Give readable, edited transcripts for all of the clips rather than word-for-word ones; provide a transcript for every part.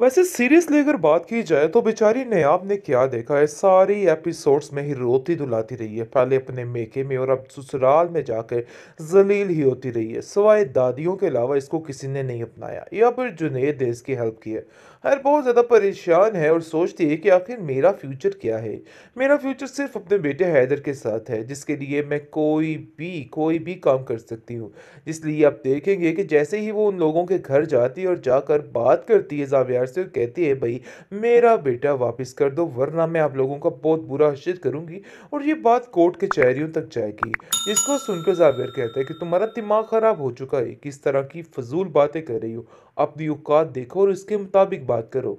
वैसे सीरियसली अगर बात की जाए तो बेचारी नयाब ने क्या देखा है, सारी एपिसोड्स में ही रोती धुलाती रही है। पहले अपने मेके में और अब ससुराल में जाकर जलील ही होती रही है। सिवाय दादियों के अलावा इसको किसी ने नहीं अपनाया या फिर जुनेद ने इसकी हेल्प की है। हर बहुत ज़्यादा परेशान है और सोचती है कि आखिर मेरा फ्यूचर क्या है। मेरा फ्यूचर सिर्फ अपने बेटे हैदर के साथ है, जिसके लिए मैं कोई भी काम कर सकती हूँ। इसलिए आप देखेंगे कि जैसे ही वो उन लोगों के घर जाती है और जाकर बात करती है ज़ावियार से और कहती है, भाई मेरा बेटा वापस कर दो वरना मैं आप लोगों का बहुत बुरा हश्र करूंगी। और ये बात कोर्ट कचहरियों तक जाएगी। इसको सुनकर ज़ावियर कहता है कि तुम्हारा दिमाग खराब हो चुका है, किस तरह की फजूल बातें कर रही हो। अपनी औकात देखो और उसके मुताबिक बात करो।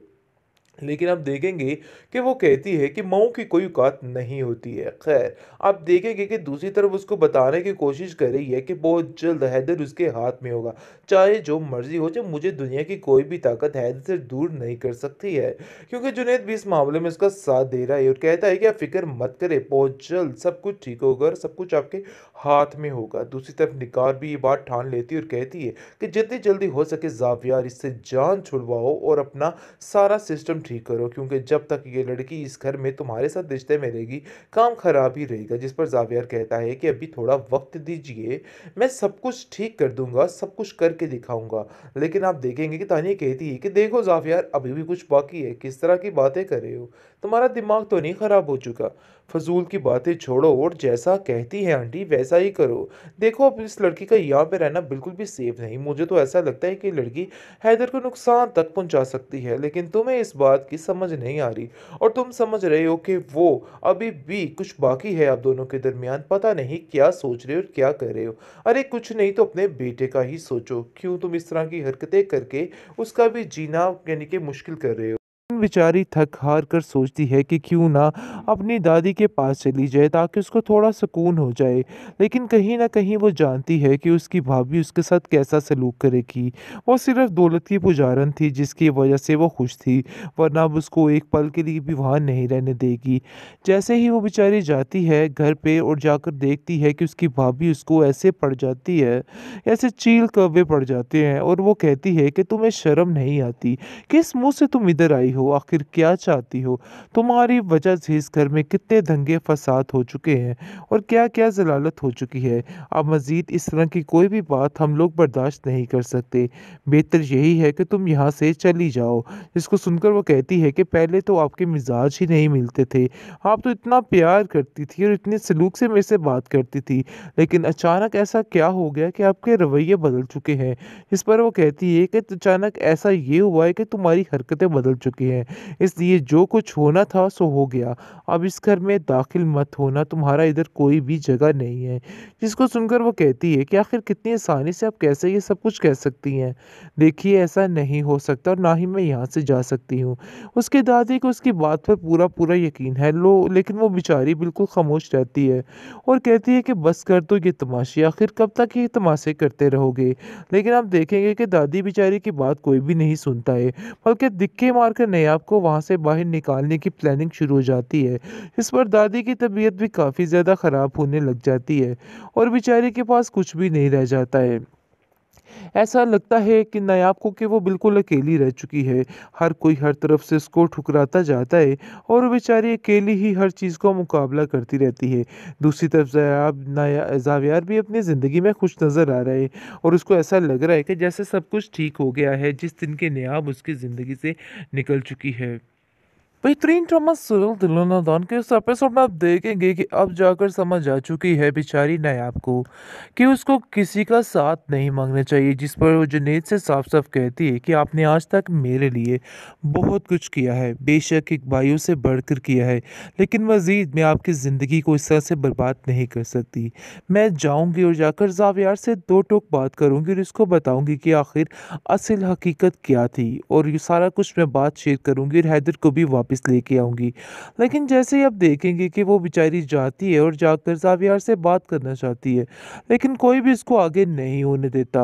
लेकिन आप देखेंगे कि वो कहती है कि मऊ की कोई औकात नहीं होती है। खैर, आप देखेंगे कि दूसरी तरफ उसको बताने की कोशिश कर रही है कि बहुत जल्द हैदर उसके हाथ में होगा। चाहे जो मर्जी हो जाए, मुझे दुनिया की कोई भी ताकत हैदर से दूर नहीं कर सकती है। क्योंकि जुनैद भी इस मामले में उसका साथ दे रहा है और कहता है कि आप फिक्र मत करें, बहुत जल्द सब कुछ ठीक होगा और सब कुछ आपके हाथ में होगा। दूसरी तरफ निकार भी ये बात ठान लेती है और कहती है कि जितनी जल्दी हो सके ज़ावियार इससे जान छुड़वाओ और अपना सारा सिस्टम ठीक करो, क्योंकि जब तक ये लड़की इस घर में तुम्हारे साथ रिश्ते में रहेगी, काम खराब ही रहेगा। जिस पर जावियर कहता है कि अभी थोड़ा वक्त दीजिए, मैं सब कुछ ठीक कर दूंगा, सब कुछ करके दिखाऊंगा। लेकिन आप देखेंगे कि तानिया कहती है कि देखो जावियर, अभी भी कुछ बाकी है। किस तरह की बातें कर रहे हो? तुम्हारा दिमाग तो नहीं खराब हो चुका? फजूल की बातें छोड़ो और जैसा कहती है आंटी वैसा ही करो। देखो, अब इस लड़की का यहाँ पे रहना बिल्कुल भी सेफ नहीं। मुझे तो ऐसा लगता है कि लड़की हैदर को नुकसान तक पहुंचा सकती है। लेकिन तुम्हें इस बात की समझ नहीं आ रही और तुम समझ रहे हो कि वो अभी भी कुछ बाकी है आप दोनों के दरमियान। पता नहीं क्या सोच रहे हो और क्या कर रहे हो। अरे कुछ नहीं तो अपने बेटे का ही सोचो। क्यों तुम इस तरह की हरकतें करके उसका भी जीना यानी कि मुश्किल कर रहे हो? बेचारी थक हार कर सोचती है कि क्यों ना अपनी दादी के पास चली जाए ताकि उसको थोड़ा सुकून हो जाए। लेकिन कहीं ना कहीं वो जानती है कि उसकी भाभी उसके साथ कैसा सलूक करेगी। वो सिर्फ दौलत की पुजारन थी जिसकी वजह से वो खुश थी, वरना अब उसको एक पल के लिए भी वहाँ नहीं रहने देगी। जैसे ही वो बेचारी जाती है घर पे और जाकर देखती है कि उसकी भाभी उसको ऐसे पड़ जाती है, ऐसे चील कौवे पड़ जाते हैं, और वो कहती है कि तुम्हें शर्म नहीं आती? किस मुंह से तुम इधर आई हो? आखिर क्या चाहती हो? तुम्हारी वजह से इस घर में कितने दंगे फसाद हो चुके हैं और क्या क्या जलालत हो चुकी है। अब मजीद इस तरह की कोई भी बात हम लोग बर्दाश्त नहीं कर सकते। बेहतर यही है कि तुम यहाँ से चली जाओ। इसको सुनकर वो कहती है कि पहले तो आपके मिजाज ही नहीं मिलते थे। आप तो इतना प्यार करती थी और इतने सलूक से मेरे से बात करती थी, लेकिन अचानक ऐसा क्या हो गया कि आपके रवैये बदल चुके हैं? इस पर वो कहती है कि अचानक ऐसा ये हुआ है कि तुम्हारी हरकतें बदल चुकी हैं, इसलिए जो कुछ होना था सो हो गया। अब इस घर में दाखिल मत होना, तुम्हारा इधर कोई भी जगह नहीं है। जिसको सुनकर वो कहती है कि आखिर कितनी आसानी से आप कैसे ये सब कुछ कह सकती हैं? देखिए, ऐसा नहीं हो सकता और ना ही मैं यहाँ से जा सकती हूँ। उसकी दादी को उसकी बात पर पूरा पूरा यकीन है लो, लेकिन वो बेचारी बिल्कुल खामोश रहती है और कहती है कि बस कर दो ये तमाशे, आखिर कब तक ये तमाशे करते रहोगे? लेकिन आप देखेंगे कि दादी बेचारी की बात कोई भी नहीं सुनता है, बल्कि दिक्के मारकर नयाब को वहाँ से बाहर निकालने की प्लानिंग शुरू हो जाती है। इस पर दादी की तबीयत भी काफ़ी ज़्यादा ख़राब होने लग जाती है और बेचारी के पास कुछ भी नहीं रह जाता है। ऐसा लगता है कि नायाब को कि वो बिल्कुल अकेली रह चुकी है। हर कोई हर तरफ से उसको ठुकराता जाता है और वो बेचारी अकेली ही हर चीज़ का मुकाबला करती रहती है। दूसरी तरफ ज़ावियार भी अपनी ज़िंदगी में खुश नज़र आ रहा है और उसको ऐसा लग रहा है कि जैसे सब कुछ ठीक हो गया है जिस दिन के नायाब उसकी ज़िंदगी से निकल चुकी है। बेहतरीन ड्रामा सीरियल दिल नादान के इस एपिसोड में आप देखेंगे कि अब जाकर समझ आ चुकी है बेचारी नायाब को कि उसको किसी का साथ नहीं मांगना चाहिए। जिस पर वो जुनैद से साफ साफ कहती है कि आपने आज तक मेरे लिए बहुत कुछ किया है, बेशक एक भाइयों से बढ़कर किया है, लेकिन मज़ीद मैं आपकी ज़िंदगी को इस तरह से बर्बाद नहीं कर सकती। मैं जाऊंगी और जाकर जावियार से दो टोक बात करूंगी और इसको बताऊंगी कि आखिर असल हकीकत क्या थी, और ये सारा कुछ मैं बात शेयर करूंगी और हैदर को भी वापस वापस लेके आऊँगी। लेकिन जैसे ही अब देखेंगे कि वो बेचारी जाती है और जाकर ज़ावियार से बात करना चाहती है, लेकिन कोई भी इसको आगे नहीं होने देता।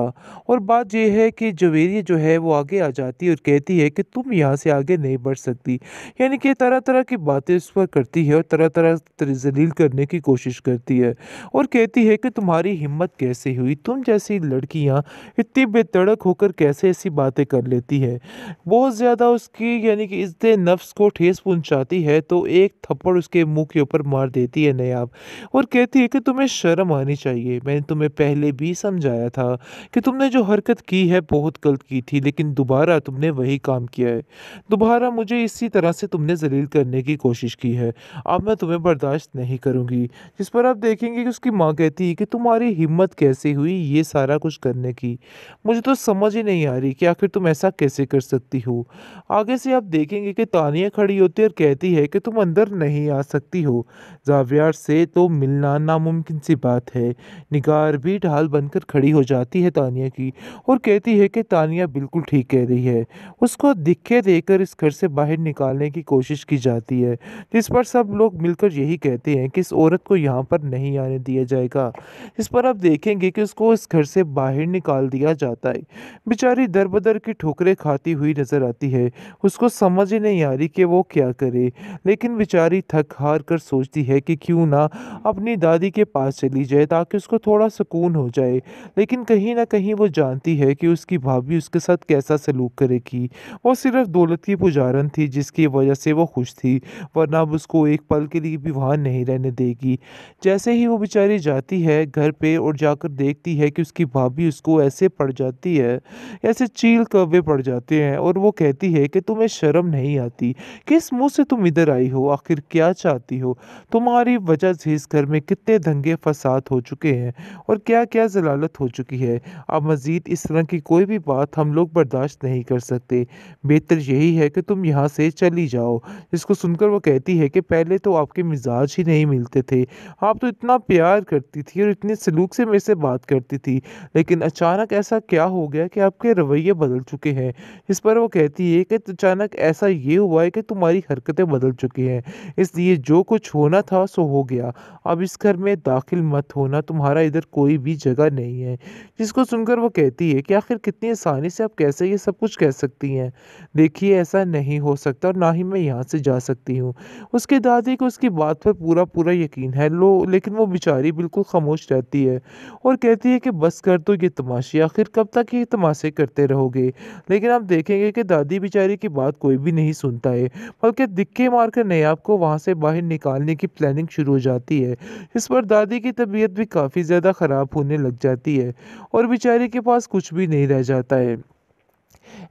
और बात ये है कि जवेरिया जो है वो आगे आ जाती है और कहती है कि तुम यहाँ से आगे नहीं बढ़ सकती। यानी कि तरह-तरह की बातें उस पर करती है और तरह-तरह ज़लील करने की कोशिश करती है और कहती है कि तुम्हारी हिम्मत कैसे हुई? तुम जैसी लड़कियाँ इतनी बेधड़क होकर कैसे ऐसी बातें कर लेती है? बहुत ज़्यादा उसकी यानी कि इज़्ज़त नफ्स को ठेस पहुँचाती है तो एक थप्पड़ उसके मुँह के ऊपर मार देती है नायाब और कहती है कि तुम्हें शर्म आनी चाहिए। मैंने तुम्हें पहले भी समझाया था कि तुमने जो हरकत की है बहुत गलत की थी, लेकिन दोबारा तुमने वही काम किया है। दोबारा मुझे इसी तरह से तुमने ज़लील करने की कोशिश की है। अब मैं तुम्हें बर्दाश्त नहीं करूँगी। जिस पर आप देखेंगे कि उसकी माँ कहती है कि तुम्हारी हिम्मत कैसे हुई ये सारा कुछ करने की? मुझे तो समझ ही नहीं आ रही कि आखिर तुम ऐसा कैसे कर सकती हो? आगे से आप देखेंगे कि तानिया खड़ी होती है और कहती है कि तुम अंदर नहीं आ सकती हो। ज़ावियार से तो मिलना नामुमकिन सी बात है। निगार भी ढाल बनकर खड़ी हो जाती है तानिया की और कहती है कि तानिया बिल्कुल ठीक कह रही है। उसको दिक्कत देकर इस घर से बाहर निकालने की कोशिश की जाती है, जिस पर सब लोग मिलकर यही कहते हैं कि इस औरत को यहाँ पर नहीं आने दिया जाएगा। इस पर आप देखेंगे कि उसको इस घर से बाहर निकाल दिया जाता है। बेचारी दर-बदर की ठोकरें खाती हुई नज़र आती है। उसको समझ ही नहीं आ रही कि वो क्या करे, लेकिन बेचारी थक-हार कर सोचती है कि क्यों ना अपनी दादी के पास चली जाए ताकि उसको थोड़ा सुकून हो जाए। लेकिन कहीं न कहीं वो जानती है कि उसकी भाभी उसके साथ कैसा सलूक करेगी। वो सिर्फ़ दौलत की पुजारन थी जिसकी वजह से वो खुश थी, वरना अब उसको एक पल के लिए भी वहाँ नहीं रहने देगी। जैसे ही वो बेचारी जाती है घर पे और जाकर देखती है कि उसकी भाभी उसको ऐसे पड़ जाती है, ऐसे चील कौवे पड़ जाते हैं और वो कहती है कि तुम्हें शर्म नहीं आती? किस मुँह से तुम इधर आई हो? आखिर क्या चाहती हो? तुम्हारी वजह से इस घर में कितने दंगे-फ़साद हो चुके हैं और क्या-क्या ज़लालत हो चुकी है। अब मज़ीद इस तरह की कोई भी बात हम लोग बर्दाश्त नहीं कर सकते। बेहतर यही है कि तुम यहाँ से चली जाओ। इसको सुनकर वो कहती है कि पहले तो आपके मिज़ाज ही नहीं मिलते थे। आप तो इतना प्यार करती थी और इतने सलूक से मेरे से बात करती थी। लेकिन अचानक ऐसा क्या हो गया कि आपके रवैये बदल चुके हैं? इस पर वो कहती है कि अचानक ऐसा ये हुआ है कि तुम्हारी हरकतें बदल चुकी हैं। इसलिए जो कुछ होना था सो हो गया। अब इस घर में दाखिल मत होना, तुम्हारा इधर कोई भी जगह नहीं है। जिसको सुनकर वो कहती है कि आखिर कितनी आसानी से आप कैसे ये सब कुछ कह सकती हैं? देखिए ऐसा नहीं हो सकता और ना ही मैं यहाँ से जा सकती हूँ। उसकी दादी को उसकी बात पर पूरा-पूरा यकीन है लेकिन वो बेचारी बिल्कुल खामोश रहती है और कहती है कि बस कर दो ये तमाशे, आखिर कब तक ये तमाशे करते रहोगे? लेकिन आप देखेंगे कि दादी बेचारी की बात कोई भी नहीं सुनता है, बल्कि दिक्के मारकर नयाब को वहाँ से बाहर निकालने की प्लानिंग शुरू हो जाती है। इस पर दादी की तबीयत भी काफ़ी ज़्यादा ख़राब होने लग जाती है और बेचारी के पास कुछ भी नहीं रह जाता है।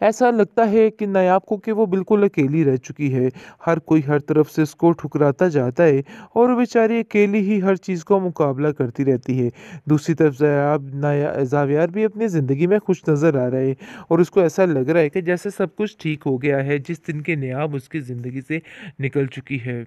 ऐसा लगता है कि नायाब को कि वो बिल्कुल अकेली रह चुकी है। हर कोई हर तरफ से उसको ठुकराता जाता है और वो बेचारी अकेली ही हर चीज़ का मुकाबला करती रहती है। दूसरी तरफ ज़ावियार भी अपनी ज़िंदगी में खुश नज़र आ रहा है और उसको ऐसा लग रहा है कि जैसे सब कुछ ठीक हो गया है जिस दिन के नायाब उसकी ज़िंदगी से निकल चुकी है।